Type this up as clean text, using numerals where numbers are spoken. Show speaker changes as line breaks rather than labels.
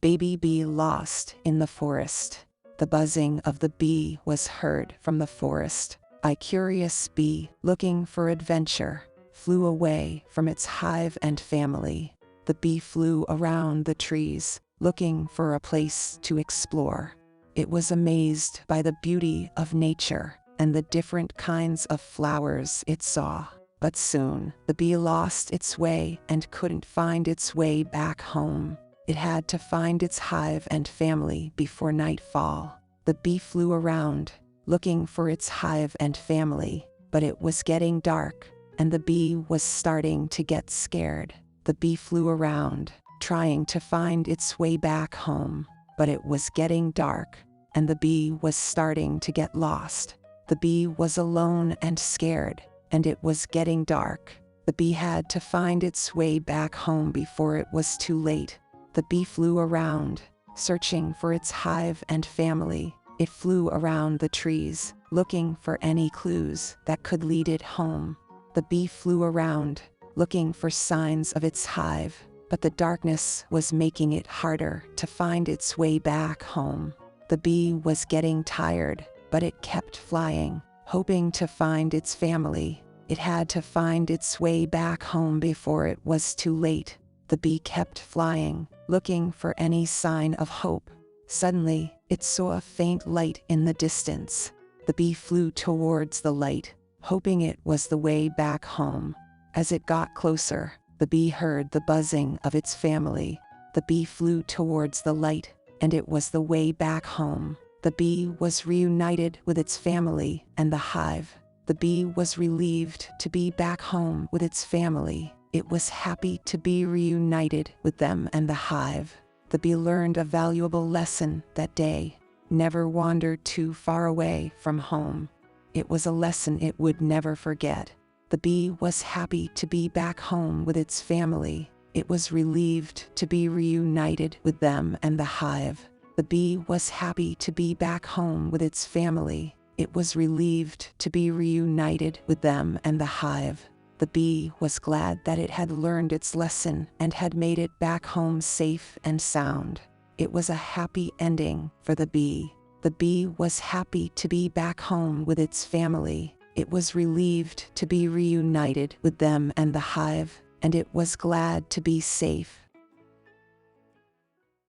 Baby bee lost in the forest. The buzzing of the bee was heard from the forest. A curious bee, looking for adventure, flew away from its hive and family. The bee flew around the trees, looking for a place to explore. It was amazed by the beauty of nature and the different kinds of flowers it saw. But soon, the bee lost its way and couldn't find its way back home. It had to find its hive and family before nightfall. The bee flew around, looking for its hive and family, but it was getting dark, and the bee was starting to get scared. The bee flew around, trying to find its way back home, but it was getting dark, and the bee was starting to get lost. The bee was alone and scared, and it was getting dark. The bee had to find its way back home before it was too late. The bee flew around, searching for its hive and family. It flew around the trees, looking for any clues that could lead it home. The bee flew around, looking for signs of its hive, but the darkness was making it harder to find its way back home. The bee was getting tired, but it kept flying, hoping to find its family. It had to find its way back home before it was too late. The bee kept flying, looking for any sign of hope. Suddenly, it saw a faint light in the distance. The bee flew towards the light, hoping it was the way back home. As it got closer, the bee heard the buzzing of its family. The bee flew towards the light, and it was the way back home. The bee was reunited with its family and the hive. The bee was relieved to be back home with its family. It was happy to be reunited with them and the hive. The bee learned a valuable lesson that day. Never wander too far away from home. It was a lesson it would never forget. The bee was happy to be back home with its family. It was relieved to be reunited with them and the hive. The bee was happy to be back home with its family. It was relieved to be reunited with them and the hive. The bee was glad that it had learned its lesson and had made it back home safe and sound. It was a happy ending for the bee. The bee was happy to be back home with its family. It was relieved to be reunited with them and the hive, and it was glad to be safe